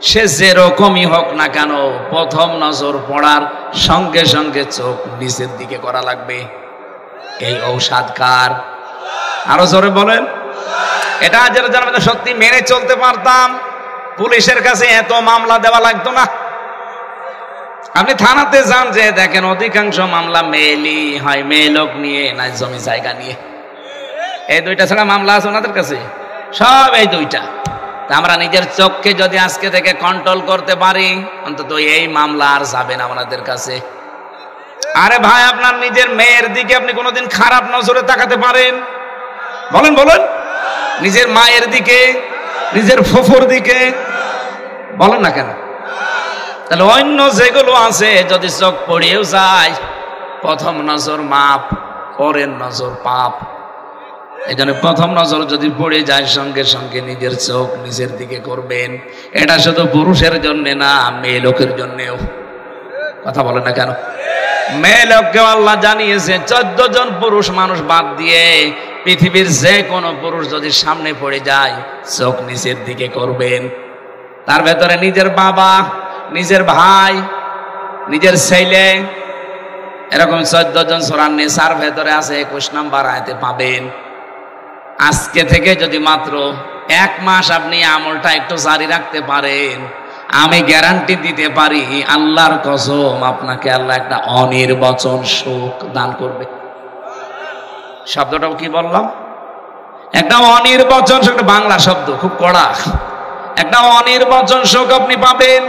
সে যেরকমই হোক না কেন, প্রথম নজর পড়ার সঙ্গে সঙ্গে চোখ নিচের দিকে করা লাগবে। এই ঔষধ কার? আরো জোরে বলেন। এটা যারা সত্যি মেনে চলতে পারতাম, পুলিশের কাছে এত মামলা দেওয়া লাগতো না। আপনি থানাতে যান, যে দেখেন অধিকাংশ মামলা মেয়েলি হয়, মেয়ে লোক নিয়ে, না জমি জায়গা নিয়ে। এই 2টা ছাড়া মামলা আছে ওনাদের কাছে, সব এই 2টা। তা আমরা নিজের চোখকে যদি আজকে থেকে কন্ট্রোল করতে পারি, অন্তত এই মামলা আর যাবে না ওনাদের কাছে। আরে ভাই, আপনার নিজের মেয়ের দিকে আপনি কোনোদিন খারাপ নজরে তাকাতে পারেন? বলেন বলেন। নিজের মায়ের দিকে, নিজের ফুফুর দিকে, বলেন না কেন? তাহলে অন্য যেগুলো আছে যদি চোখ পড়িয়েও যায়, প্রথম নজর মাপ, পরের নজর পাপ। এই জন্য প্রথম নজর যদি পড়ে যায়, সঙ্গে সঙ্গে নিজের চোখ নিজের দিকে করবেন। এটা শুধু পুরুষের জন্য না, মেয়ে লোকের জন্যেও। কথা বলেন না কেন? মেয়ে লোককেও আল্লাহ জানিয়েছে, 14 জন পুরুষ মানুষ বাদ দিয়ে পৃথিবীর যে কোনো পুরুষ যদি সামনে পড়ে যায়, চোখ নিচের দিকে করবেন। তার ভেতরে নিজের বাবা, নিজের ভাই, নিজের ছেলে, এরকম 14 জন সূরা নিসার ভেতরে আছে, 21 নম্বর আয়াতে পাবেন। আজকে থেকে যদি মাত্র 1 মাস আপনি আমলটা একটু জারি রাখতে পারেন, আমি গ্যারান্টি দিতে পারি, আল্লাহর কসম, আপনাকে আল্লাহ একটা অনির্বচন সুখ দান করবে। শব্দটাও কি বললাম? একটা অনির্বচন সুখ, একটা বাংলা শব্দ, খুব কড়া। একটা অনির্বচন সুখ আপনি পাবেন।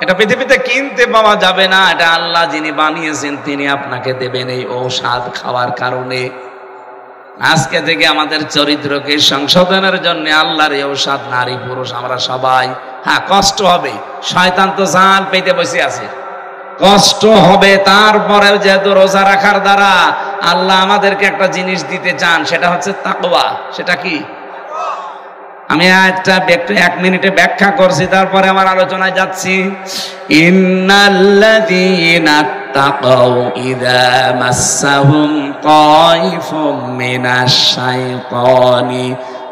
এটা পৃথিবীতে কিনতে পাওয়া যাবে না, এটা আল্লাহ যিনি বানিয়েছেন তিনি আপনাকে দেবেন এই ঔষধ খাওয়ার কারণে। আজকে থেকে আমাদের চরিত্রকে সংশোধনের জন্য আল্লাহর এই ঔষধ, নারী পুরুষ আমরা সবাই। হ্যাঁ, কষ্ট হবে, শয়তান তো জাল পেতে বসে আছে, কষ্ট হবে। তারপরেও যেহেতু রোজা রাখার দ্বারা আল্লাহ আমাদেরকে একটা জিনিস দিতে চান, সেটা হচ্ছে তাকওয়া। সেটা কি? আমি একটা 1 মিনিটে ব্যাখ্যা করছি, তারপরে আমার আলোচনায় যাচ্ছি। ইন্নাল্লাযীনা তাকাউ ইযা মাসসাহুম তাইফুম মিনাশ শাইতানি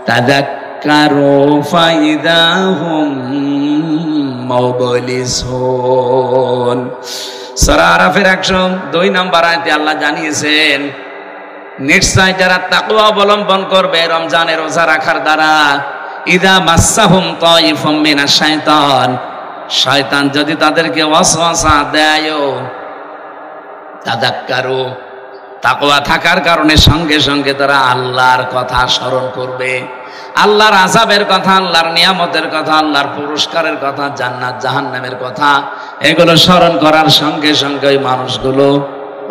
তাযাক্কারু ফাইযা হুম মুবলিসুন। সূরা আরাফের 102 নম্বর আয়াতে আল্লাহ জানিয়েছেন, নিশ্চয় যারা তাকওয়া অবলম্বন করবে রমজানের রোজা রাখার দ্বারা, ইযা মাসসাহুম তাইফুম মিনাশ শাইতান, শয়তান যদি তাদেরকে ওয়াসওয়াসা দেয়, তাযাক্কারু, তাকওয়া থাকার কারণে সঙ্গে সঙ্গে তারা আল্লাহর কথা স্মরণ করবে, আল্লাহর আযাবের কথা, আল্লাহর নিয়ামতের কথা, আল্লাহর পুরস্কারের কথা, জান্নাত জাহান্নামের কথা, এগুলো স্মরণ করার সঙ্গে সঙ্গে ওই মানুষগুলো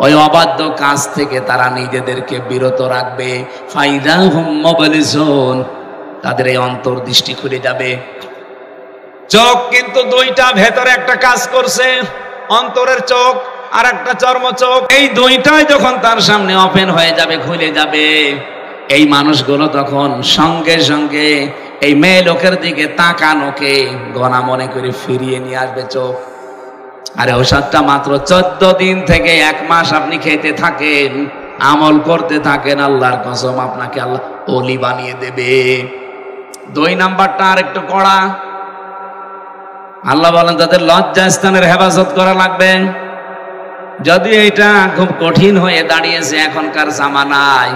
ওই অবাধ্য কাজ থেকে তারা নিজেদেরকে বিরত রাখবে। ফাইদা হুম মুবলিসুন, তাদের এই অন্তর্দৃষ্টি খুলে যাবে। চোখ কিন্তু দুইটা, ভেতরে একটা কাজ করছে, অন্তরের চোখ আর একটা চর্ম চোখ, এই দুইটাই যখন তার সামনে ওপেন হয়ে যাবে, খুলে যাবে, এই মানুষগুলো তখন সঙ্গে সঙ্গে এই মেয়ে লোকের দিকে তাকানোকে গণা মনে করে ফিরিয়ে নিয়ে আসবে চোখ। আরে ওষুধটা মাত্র 14 দিন থেকে 1 মাস আপনি খেতে থাকেন, আমল করতে থাকেন, আল্লাহর কসম আপনাকে আল্লাহ ওলি বানিয়ে দেবে। 2 নাম্বারটা আর একটু কড়া। আল্লাহ বলেন তাদের লজ্জাস্থানের হেফাজত করা লাগবে। যদি এটা খুব কঠিন হয়ে দাঁড়িয়েছে এখনকার জামানায়,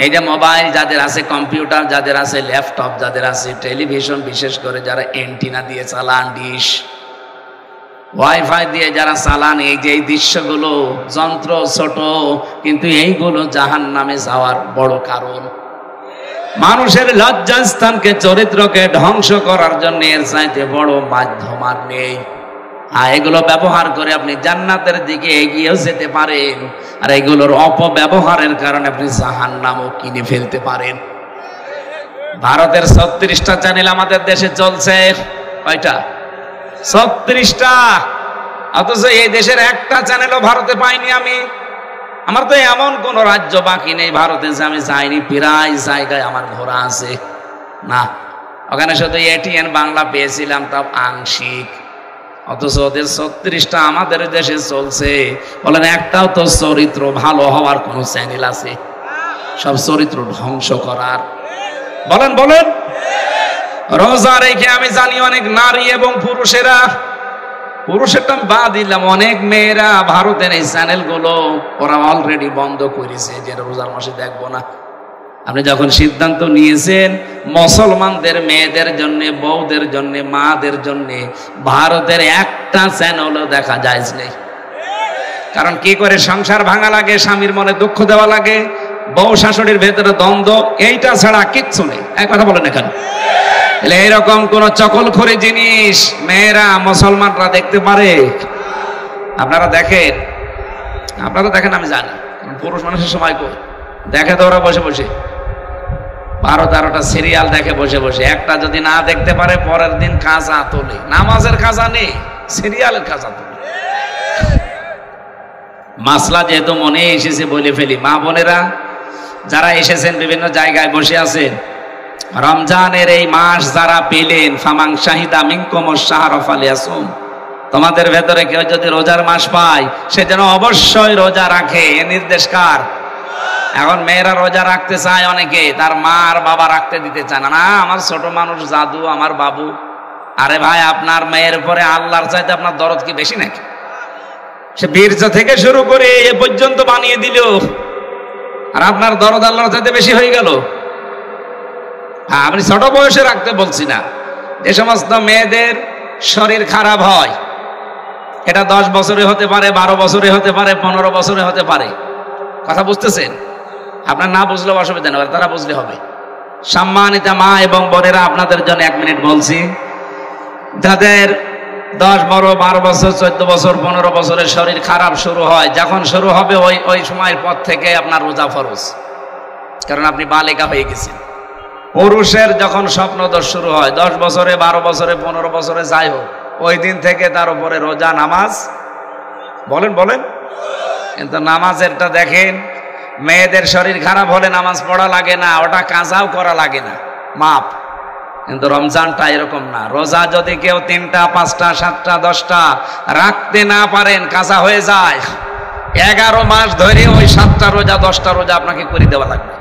এই যে মোবাইল যাদের আছে, কম্পিউটার যাদের আছে, ল্যাপটপ যাদের আছে, টেলিভিশন বিশেষ করে যারা এন্টিনা দিয়ে চালান, ডিশ ওয়াইফাই দিয়ে যারা চালান, এই যে এই দৃশ্যগুলো যন্ত্র ছোট, কিন্তু এইগুলো জাহান্নামে যাওয়ার বড় কারণ। মানুষের লজ্জাস্থানকে, চরিত্রকে ধ্বংস করার জন্য এর চাইতে বড় মাধ্যম আর নেই। আর এগুলো ব্যবহার করে আপনি জান্নাতের দিকে এগিয়েও যেতে পারেন, আর এগুলোর অপব্যবহারের কারণে আপনি জাহান্নামও কিনে ফেলতে পারেন। ভারতের 36টা চ্যানেল আমাদের দেশে চলছে, কয়টা? 36টা। অথচ এই দেশের একটা চ্যানেলও ভারতে পাইনি আমি। আমার তো এমন কোন রাজ্য বাকি নেই ভারতে যে আমি যাইনি, প্রায় জায়গায় আমার ঘোরা আছে। না, ওখানে শুধু এটিএন বাংলা পেয়েছিলাম, তাও আংশিক। অথচ ওদের 36টা আমাদের দেশে চলছে। বলেন একটাও তো চরিত্র ভালো হওয়ার কোন চ্যানেল আছে? সব চরিত্র ধ্বংস করার। বলেন বলেন। রোজা রেখে আমি জানি অনেক নারী এবং পুরুষেরা, পুরুষেরটা বাদ দিলাম, অনেক মেয়েরা ভারতের এই চ্যানেলগুলো ওরা অলরেডি বন্ধ করেছে যে রোজার মাসে দেখবো না। আপনি যখন সিদ্ধান্ত নিয়েছেন মুসলমানদের মেয়েদের জন্য, বউদের জন্য, মাদের জন্য ভারতের একটা চ্যানেলও দেখা যায় নেই। কারণ কি করে সংসার ভাঙা লাগে, স্বামীর মনে দুঃখ দেওয়া লাগে, বউ শাশুড়ির ভেতরে দ্বন্দ্ব, এইটা ছাড়া কিচ্ছু নেই। এক কথা বলেন এখানে। এইরকম কোন চকলখড়ি জিনিস মেয়েরা, মুসলমানরা দেখতে পারে? আপনারা দেখেন? আপনারা দেখেন? আমি জানি পুরুষ মানুষের সময় কই দেখে তো ওরা বসে বসে 12-13টা সিরিয়াল দেখে বসে বসে। একটা যদি না দেখতে পারে পরের দিন কাজা তোলে, নামাজের কাজা নেই, সিরিয়ালের কাজা তোলে। মাসলা যেহেতু মনে এসেছে বলে ফেলি, মা বোনেরা যারা এসেছেন বিভিন্ন জায়গায় বসে আছেন, রমজানের এই মাস যারা পেলেন, ফামাং শাহিদা মিনকুমুশ শাহরা ফালিয়াসুম, তোমাদের ভেতরে কেউ যদি রোজার মাস পায় সে যেন অবশ্যই রোজা রাখে। এ নির্দেশ কার? এখন মেয়েরা রোজা রাখতে চায় অনেকে, তার মা আর বাবা রাখতে দিতে চায় না। না, আমার ছোট মানুষ জাদু, আমার বাবু। আরে ভাই, আপনার মেয়ের উপরে আল্লাহর চাইতে আপনার দরদ কি বেশি নাকি? সে বীর্য থেকে শুরু করে এ পর্যন্ত বানিয়ে দিল, আর আপনার দরদ আল্লাহর চাইতে বেশি হয়ে গেল। হ্যাঁ, আপনি ছোট বয়সে রাখতে বলছি না। যে সমস্ত মেয়েদের শরীর খারাপ হয়, এটা 10 বছরে হতে পারে, 12 বছরে হতে পারে, 15 বছরে হতে পারে। কথা বুঝতেছেন? আপনার না বুঝলেও অসুবিধা নেই, তারা বুঝলে হবে। সম্মানিতা মা এবং বোনেরা, আপনাদের জন্য 1 মিনিট বলছি। যাদের 10, 12 বছর, 14 বছর, 15 বছরের শরীর খারাপ শুরু হয়, যখন শুরু হবে ওই সময়ের পর থেকে আপনার রোজা ফরজ, কারণ আপনি বালিকা হয়ে গেছেন। পুরুষের যখন স্বপ্নদোষ শুরু হয় 10 বছরে, 12 বছরে, 15 বছরে, যাই হোক, ওই দিন থেকে তার উপরে রোজা, নামাজ। বলেন বলেন। কিন্তু নামাজেরটা দেখেন, মেয়েদের শরীর খারাপ হলে নামাজ পড়া লাগে না, ওটা কাজাও করা লাগে না, মাপ। কিন্তু রমজানটা এরকম না। রোজা যদি কেউ 3টা, 5টা, 7টা, 10টা রাখতে না পারেন, কাজা হয়ে যায়। 11 মাস ধরে ওই 7টা রোজা, 10টা রোজা আপনাকে করে দেওয়া লাগবে।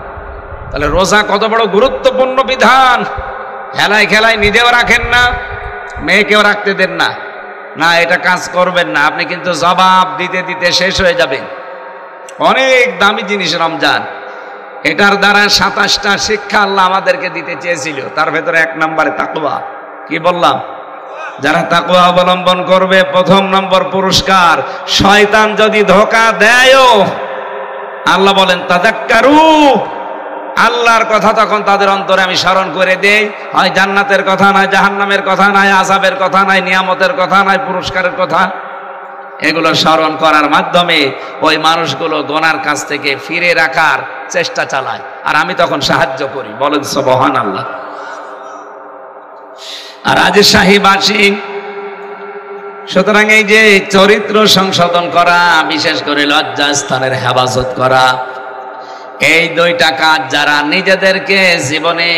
তাহলে রোজা কত বড় গুরুত্বপূর্ণ বিধান। খেলায় খেলায় নিজেও রাখেন না, মেয়েকেও রাখতে দেন না। না, এটা কাজ করবেন না, আপনি কিন্তু জবাব দিতে দিতে শেষ হয়ে যাবেন। অনেক দামি জিনিস রমজান। এটার দ্বারা 27টা শিক্ষা আল্লাহ আমাদেরকে দিতে চেয়েছিল, তার ভেতরে 1 নম্বরে তাকওয়া। কি বললাম? যারা তাকওয়া অবলম্বন করবে প্রথম নম্বর পুরস্কার। শয়তান যদি ধোঁকা দেয়ও আল্লাহ বলেন তাযাক্কারু, আল্লাহর কথা তখন তাদের অন্তরে আমি স্মরণ করে দেই। হয় জান্নাতের কথা নয়, জাহান্নামের কথা নয়, আযাবের কথা নয়, নিয়ামতের কথা নয়, পুরস্কারের কথা। এগুলো স্মরণ করার মাধ্যমে ওই মানুষগুলো গুনার কাছ থেকে ফিরে রাখার চেষ্টা চালায়, আর আমি তখন সাহায্য করি। বলেন সুবহানাল্লাহ। আর রাজশাহীবাসী, সুতরাং এই যে চরিত্র সংশোধন করা, বিশেষ করে লজ্জাস্থানের হেফাজত করা, এই দুইটা কাজ যারা নিজেদেরকে জীবনে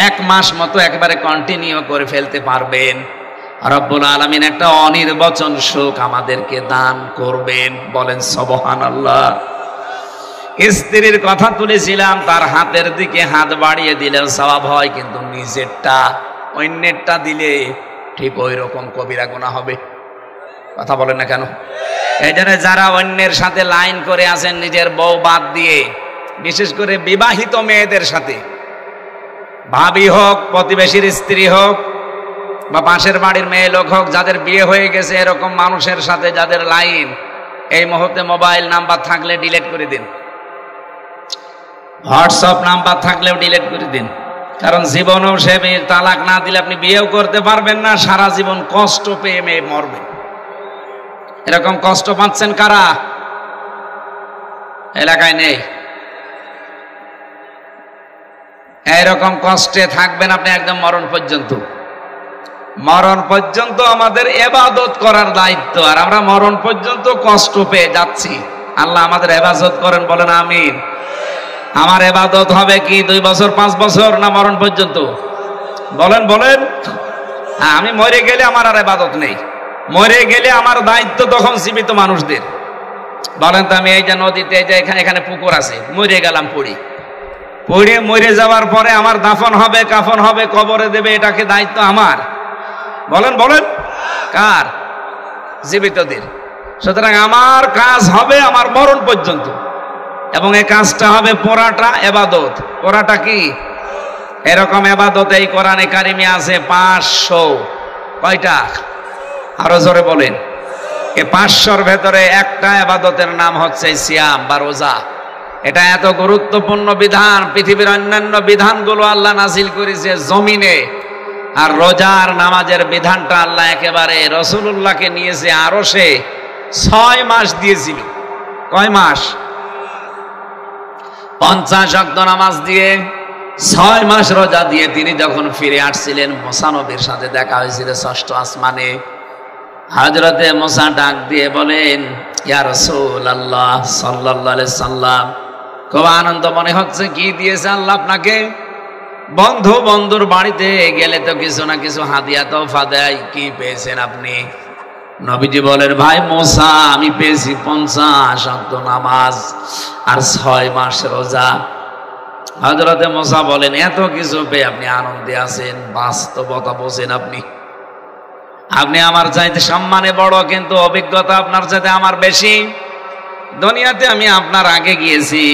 1 মাস মতো একবারে কন্টিনিউ করে ফেলতে পারবেন, রব্বুল আলামিন একটা অনির্বচন সুখ আমাদেরকে দান করবেন। বলেন সুবহানাল্লাহ। স্ত্রীর কথা তুলেছিলাম, তার হাতের দিকে হাত বাড়িয়ে দিলেও সওয়াব হয়, কিন্তু নিজেরটা অন্যেরটা দিলে ঠিক ওই রকম কবিরা গুনাহ হবে। কথা বলেন না কেন? এই জন্য যারা অন্যের সাথে লাইন করে আছেন নিজের বউ বাদ দিয়ে, বিশেষ করে বিবাহিত মেয়েদের সাথে, ভাবি হোক, প্রতিবেশীর স্ত্রী হোক, বা পাশের বাড়ির মেয়ে লোক হোক, যাদের বিয়ে হয়ে গেছে এরকম মানুষের সাথে যাদের লাইন, এই মুহূর্তে মোবাইল নাম্বার থাকলে ডিলিট করে দিন, হোয়াটসঅ্যাপ নাম্বার থাকলেও ডিলিট করে দিন। কারণ জীবনেও সে তালাক না দিলে আপনি বিয়েও করতে পারবেন না, সারা জীবন কষ্ট পেয়ে মেয়ে মরবে। এরকম কষ্ট পাচ্ছেন কারা? এলাকায় নেই? এরকম কষ্টে থাকবেন আপনি একদম মরণ পর্যন্ত। মরণ পর্যন্ত আমাদের ইবাদত করার দায়িত্ব, আর আমরা মরণ পর্যন্ত কষ্ট পেয়ে যাচ্ছি। আল্লাহ আমাদের ইবাদত করেন, বলেন আমিন। আমার ইবাদত হবে কি 2 বছর 5 বছর, না মরণ পর্যন্ত? বলেন বলেন। হ্যাঁ, আমি মরে গেলে আমার আর ইবাদত নেই, মরে গেলে আমার দায়িত্ব তখন জীবিত মানুষদের। বলেন তো, আমি এই যে নদীতে, এই যে এখানে পুকুর আছে, মরে গেলাম, পড়ে মরে যাওয়ার পরে আমার দাফন হবে, কাফন হবে, কবরে দেবে, এটাকে দায়িত্ব আমার? বলেন বলেন। কার? জীবিতদের। সুতরাং আমার কাজ হবে আমার মরণ পর্যন্ত, এবং এই কাজটা হবে পুরাটা ইবাদত। পুরাটা কি? এরকম ইবাদত এই কোরআনে কারিমে আছে 500। কয়টা? আরো জোরে বলেন। এই 500-র ভেতরে একটা ইবাদতের নাম হচ্ছে সিয়াম বা রোজা। এটা এত গুরুত্বপূর্ণ বিধান, পৃথিবীর অন্যান্য বিধানগুলো আল্লাহ নাজিল করেছে জমিনে, আর রোজার নামাজের বিধানটা আল্লাহ একেবারে রাসূলুল্লাহকে নিয়েছে আরশে 6 মাস দিয়েছিল। কয় মাস? 50 ওয়াক্ত নামাজ দিয়ে 6 মাস রোজা দিয়ে তিনি যখন ফিরে আসছিলেন, মুসা নবীর সাথে দেখা হয়েছিল 6ষ্ঠ আসমানে। হযরতে মুসা ডাক দিয়ে বলেন, ইয়া রাসূলুল্লাহ সাল্লাল্লাহু আলাইহি সাল্লাম, খুব আনন্দ মনে হচ্ছে। কি দিয়েছে আল্লাহ আপনাকে? বন্ধুর বাড়িতে গেলে তো কিছু না কিছু হাদিয়া তোফা দেয়, কি পেয়েছেন আপনি? নবীজি বলেন, ভাই মুসা, আমি পেয়েছি 50 ওয়াক্ত নামাজ আর 6 মাস রোজা। হযরতে মুসা বলেন, এত কিছু পেয়ে আপনি আনন্দে আছেন, বাস্তবতা বোঝেন আপনি? আপনি আমার চাইতে সম্মানে বড়, কিন্তু অভিজ্ঞতা আপনার চাইতে আমার বেশি। দুনিয়াতে আমি আপনার আগে গিয়েছি,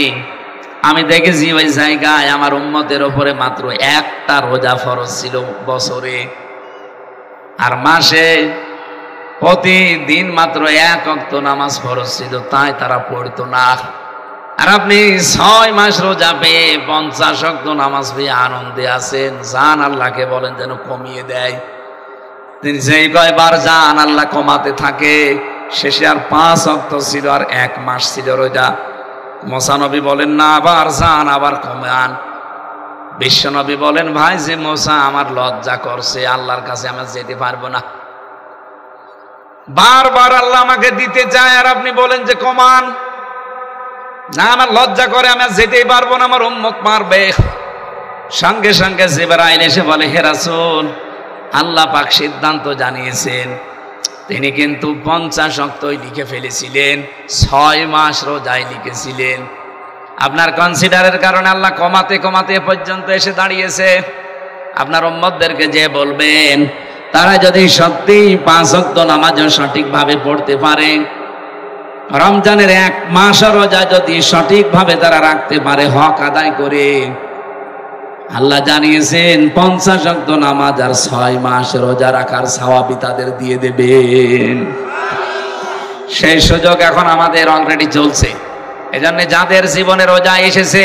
আমি দেখেছি ওই জায়গায় আমার উম্মতের উপরে মাত্র একটা রোজা ফরজ ছিল বছরে, আর মাসে প্রতিদিন মাত্র 1 ওয়াক্ত নামাজ ফরজ ছিল, তাই তারা পড়তো না। আর আপনি 6 মাস রোজা পেয়ে 50 ওয়াক্ত নামাজ পেয়ে আনন্দে আছেন। জান আল্লাহকে বলেন যেন কমিয়ে দেয়। তিনি যেই কয়বার যান আল্লাহ কমাতে থাকে। শেষে আর 5 ওয়াক্ত ছিল, আর 1 মাস ছিল রোজা। মুসা নবী বলেন, না, আবার যান, আবার কমান। বিশ্ব নবী বলেন, ভাই যে মুসা আমার লজ্জা করছে, আল্লাহর কাছে আমি যেতে পারবো না। বারবার আল্লাহ আমাকে দিতে চায়, আর আপনি বলেন যে কমান। না, আমার লজ্জা করে, আমি যেতেই পারবো না, আমার উম্মত মারবে। সঙ্গে সঙ্গে জিবরাইল এসে বলে, হে রাসূল, আল্লাহ পাক সিদ্ধান্ত জানিয়েছেন। তিনি কিন্তু 50 ওয়াক্তই লিখে ফেলেছিলেন, 6 মাস রোজায় লিখেছিলেন। আপনার কনসিডারের কারণে আল্লাহ কমাতে কমাতে পর্যন্ত এসে দাঁড়িয়েছে। আপনার উম্মতদেরকে যে বলবেন, তারা যদি সত্যি 5 ওয়াক্ত নামাজও সঠিকভাবে পড়তে পারে, রমজানের 1 মাস রোজা যদি সঠিকভাবে তারা রাখতে পারে, হক আদায় করে, আল্লাহ জানিয়েছেন 50 ওয়াক্ত নামাজ আর 6 মাস রোজা রাখার সওয়াবই তাদের দিয়ে দেবেন। সেই সুযোগ এখন আমাদের অলরেডি চলছে। এজন্য যাদের জীবনে রোজা এসেছে,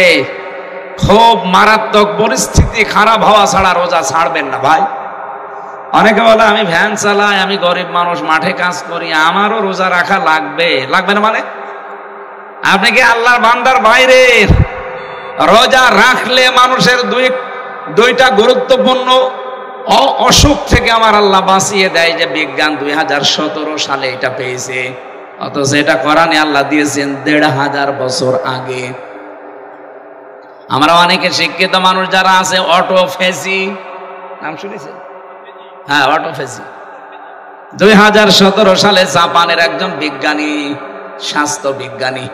খুব মারাত্মক পরিস্থিতি খারাপ হওয়া ছাড়া রোজা ছাড়বেন না ভাই। অনেকে বলে আমি ভ্যান চালাই, আমি গরিব মানুষ, মাঠে কাজ করি, আমারও রোজা রাখা লাগবে। লাগবে না মানে? আপনি কি আল্লাহর বান্দার বাইরে? রোজা রাখলে মানুষের দুইটা গুরুত্বপূর্ণ অসুখ থেকে আমার আল্লাহ বাঁচিয়ে দেয়, যে বিজ্ঞান 2017 সালে এটা পেয়েছে, অথচ এটা কোরআনে আল্লাহ দিয়েছেন 1500 বছর আগে। আমরা অনেকে শিক্ষিত মানুষ যারা আছে, অটোফেজি নাম শুনেছেন? হ্যাঁ, অটোফেজি 2017 সালে জাপানের একজন বিজ্ঞানী, স্বাস্থ্য বিজ্ঞানী,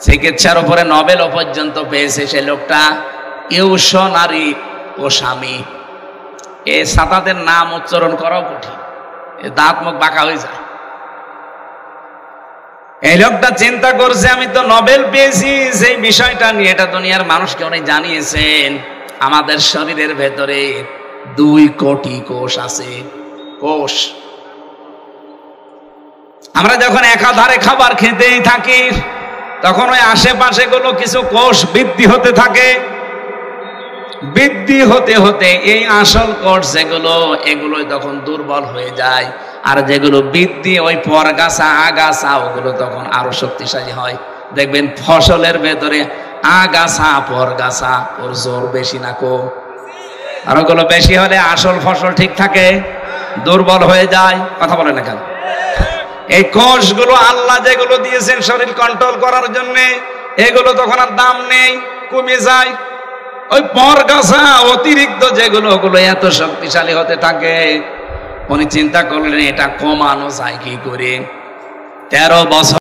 চিকিৎসার উপরে নোবেল পর্যন্ত পেয়েছে। সে লোকটা ইউশনারি ওসামি। এই সাতাদের নাম উচ্চারণ করাও কঠিন, দাঁত মুখ বাঁকা হয়ে যায়। এই লোকটা চিন্তা করছে আমি তো নোবেল পেয়েছি সেই বিষয়টা নিয়ে, এটা দুনিয়ার মানুষকে উনি জানিয়েছেন। আমাদের শরীরের ভেতরে 2 কোটি কোষ আছে। কোষ আমরা যখন একাধারে খাবার খেতেই থাকি, তখন ওই আশেপাশে গুলো কিছু কোষ বৃদ্ধি হতে থাকে। বৃদ্ধি হতে হতে এই আসল কোষ যেগুলো, এগুলোই তখন দুর্বল হয়ে যায়। আর যেগুলো বৃদ্ধি, ওই পরগাছা আগাছা, ওগুলো তখন আরো শক্তিশালী হয়। দেখবেন ফসলের ভেতরে আগাছা পরগাছা ওর জোর বেশি না কম? আর ওগুলো বেশি হলে আসল ফসল ঠিক থাকে, দুর্বল হয়ে যায়। কথা বলে না কেন? এই কোষগুলো আল্লাহ যেগুলো দিয়েছেন শরীর কন্ট্রোল করার জন্য, এগুলো তখন আর দাম নেই, কমে যায়। ওই পরগাছা অতিরিক্ত যেগুলো, ওগুলো এত শক্তিশালী হতে থাকে। উনি চিন্তা করলেন এটা কমানো যায় কি করে। 13 বছর